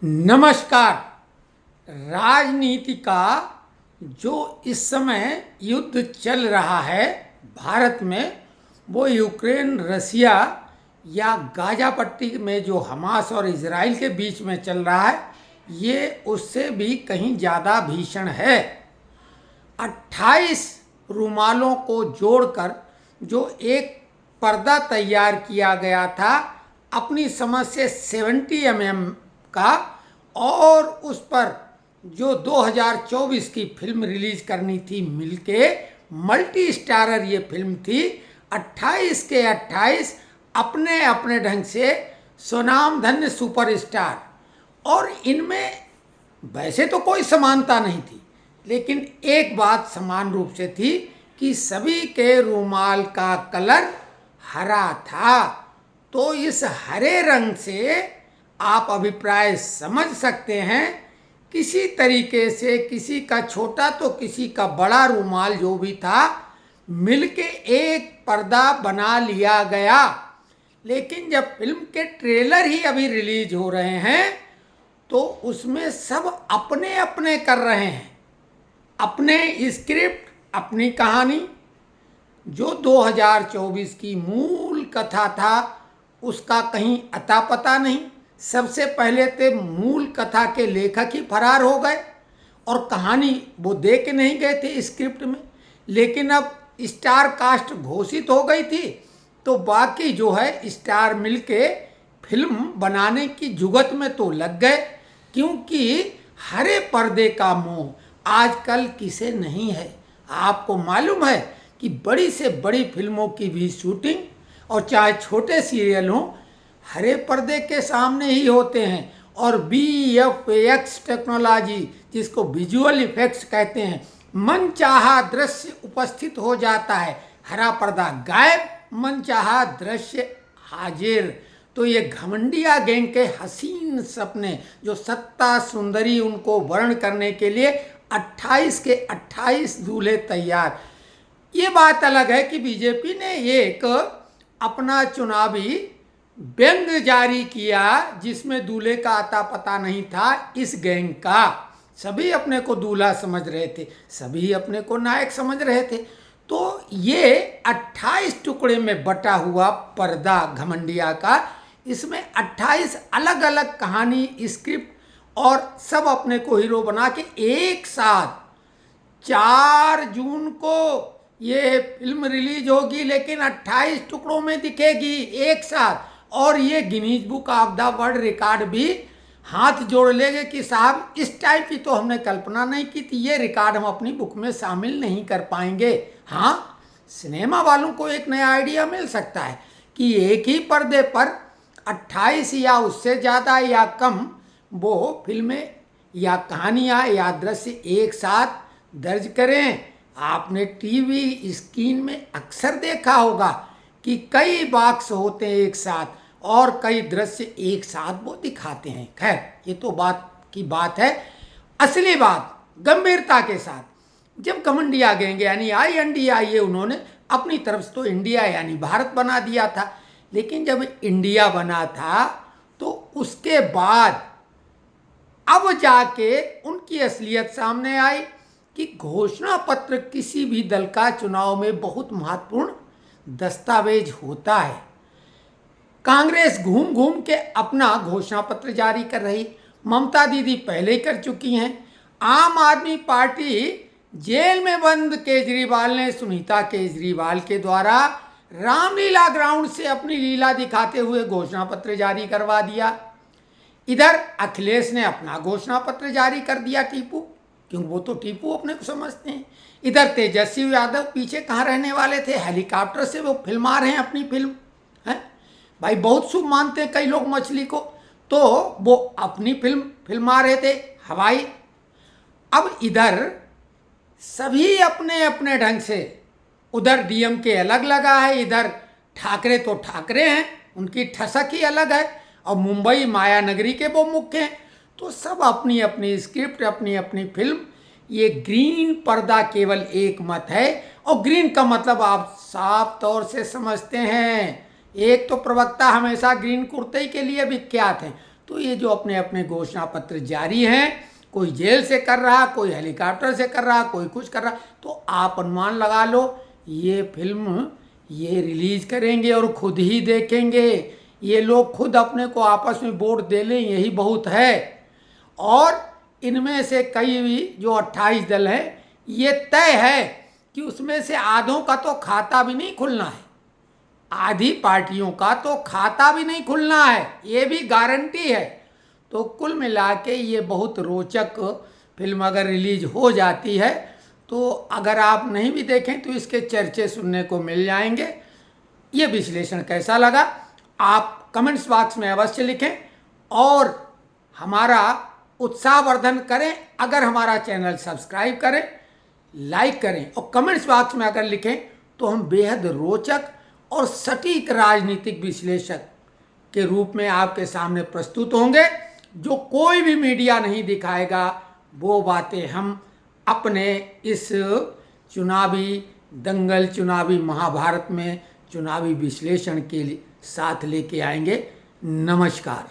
नमस्कार। राजनीति का जो इस समय युद्ध चल रहा है भारत में, वो यूक्रेन रसिया या गाजा पट्टी में जो हमास और इजराइल के बीच में चल रहा है, ये उससे भी कहीं ज़्यादा भीषण है। 28 रुमालों को जोड़कर जो एक पर्दा तैयार किया गया था अपनी समझ से 70 mm का, और उस पर जो 2024 की फिल्म रिलीज करनी थी मिलके, मल्टी स्टारर ये फिल्म थी। 28 के 28 अपने अपने ढंग से स्वनामधन्य सुपरस्टार, और इनमें वैसे तो कोई समानता नहीं थी, लेकिन एक बात समान रूप से थी कि सभी के रुमाल का कलर हरा था। तो इस हरे रंग से आप अभिप्राय समझ सकते हैं, किसी तरीके से किसी का छोटा तो किसी का बड़ा रुमाल जो भी था मिलके एक पर्दा बना लिया गया। लेकिन जब फिल्म के ट्रेलर ही अभी रिलीज हो रहे हैं तो उसमें सब अपने अपने कर रहे हैं, अपने स्क्रिप्ट, अपनी कहानी। जो 2024 की मूल कथा था उसका कहीं अता पता नहीं। सबसे पहले तो मूल कथा के लेखक ही फरार हो गए और कहानी वो दे के नहीं गए थे स्क्रिप्ट में। लेकिन अब स्टार कास्ट घोषित हो गई थी तो बाकी जो है स्टार मिलके फिल्म बनाने की जुगत में तो लग गए, क्योंकि हरे पर्दे का मोह आजकल किसे नहीं है। आपको मालूम है कि बड़ी से बड़ी फिल्मों की भी शूटिंग और चाहे छोटे सीरियल हों, हरे पर्दे के सामने ही होते हैं। और VFX टेक्नोलॉजी, जिसको विजुअल इफेक्ट्स कहते हैं, मनचाहा दृश्य उपस्थित हो जाता है, हरा पर्दा गायब, मनचाहा दृश्य हाजिर। तो ये घमंडिया गैंग के हसीन सपने, जो सत्ता सुंदरी उनको वर्ण करने के लिए 28 के 28 दूल्हे तैयार। ये बात अलग है कि बीजेपी ने एक अपना चुनावी व्यंग जारी किया जिसमें दूल्हे का अता पता नहीं था। इस गैंग का सभी अपने को दूल्हा समझ रहे थे, सभी अपने को नायक समझ रहे थे। तो ये 28 टुकड़े में बटा हुआ पर्दा घमंडिया का, इसमें 28 अलग अलग कहानी, स्क्रिप्ट और सब अपने को हीरो बना के एक साथ 4 जून को ये फिल्म रिलीज होगी, लेकिन 28 टुकड़ों में दिखेगी एक साथ। और ये Guinness book of the world record भी हाथ जोड़ लेंगे कि साहब इस टाइप की तो हमने कल्पना नहीं की थी, ये रिकॉर्ड हम अपनी बुक में शामिल नहीं कर पाएंगे। हाँ, सिनेमा वालों को एक नया आइडिया मिल सकता है कि एक ही पर्दे पर 28 या उससे ज़्यादा या कम वो फिल्में या कहानियाँ या दृश्य एक साथ दर्ज करें। आपने टीवी स्क्रीन में अक्सर देखा होगा कि कई बॉक्स होते हैं एक साथ और कई दृश्य एक साथ वो दिखाते हैं। खैर, ये तो बात की बात है। असली बात गंभीरता के साथ, जब घमंडिया गैंग यानी INDIA उन्होंने अपनी तरफ से तो इंडिया यानी भारत बना दिया था, लेकिन जब इंडिया बना था तो उसके बाद अब जाके उनकी असलियत सामने आई कि घोषणा पत्र किसी भी दल का चुनाव में बहुत महत्वपूर्ण दस्तावेज होता है। कांग्रेस घूम घूम के अपना घोषणा पत्र जारी कर रही, ममता दीदी पहले ही कर चुकी हैं। आम आदमी पार्टी जेल में बंद केजरीवाल ने सुनीता केजरीवाल के द्वारा रामलीला ग्राउंड से अपनी लीला दिखाते हुए घोषणा पत्र जारी करवा दिया। इधर अखिलेश ने अपना घोषणा पत्र जारी कर दिया, टीपू, क्योंकि वो तो टीपू अपने को समझते हैं। इधर तेजस्वी यादव पीछे कहाँ रहने वाले थे, हेलीकॉप्टर से वो फिल्मा रहे हैं अपनी फिल्म। हैं भाई, बहुत शुभ मानते हैं कई लोग मछली को, तो वो अपनी फिल्म फिल्मा रहे थे हवाई। अब इधर सभी अपने अपने ढंग से, उधर DMK अलग लगा है, इधर ठाकरे तो ठाकरे हैं, उनकी ठसक ही अलग है, और मुंबई माया नगरी के वो मुख्य हैं। तो सब अपनी अपनी स्क्रिप्ट, अपनी अपनी फिल्म। ये ग्रीन पर्दा केवल एक मत है, और ग्रीन का मतलब आप साफ तौर से समझते हैं। एक तो प्रवक्ता हमेशा ग्रीन कुर्ते के लिए विख्यात हैं, तो ये जो अपने अपने घोषणा पत्र जारी हैं, कोई जेल से कर रहा, कोई हेलीकॉप्टर से कर रहा, कोई कुछ कर रहा, तो आप अनुमान लगा लो ये फिल्म ये रिलीज करेंगे और खुद ही देखेंगे। ये लोग खुद अपने को आपस में वोट दे लें, यही बहुत है। और इनमें से कई भी जो 28 दल हैं, ये तय है कि उसमें से आधों का तो खाता भी नहीं खुलना है, आधी पार्टियों का तो खाता भी नहीं खुलना है, ये भी गारंटी है। तो कुल मिला के ये बहुत रोचक फिल्म अगर रिलीज हो जाती है तो अगर आप नहीं भी देखें तो इसके चर्चे सुनने को मिल जाएंगे। ये विश्लेषण कैसा लगा आप कमेंट्स बॉक्स में अवश्य लिखें और हमारा उत्साहवर्धन करें। अगर हमारा चैनल सब्सक्राइब करें, लाइक करें और कमेंट्स बॉक्स में अगर लिखें तो हम बेहद रोचक और सटीक राजनीतिक विश्लेषक के रूप में आपके सामने प्रस्तुत होंगे। जो कोई भी मीडिया नहीं दिखाएगा वो बातें हम अपने इस चुनावी दंगल, चुनावी महाभारत में चुनावी विश्लेषण के साथ लेके आएंगे। नमस्कार।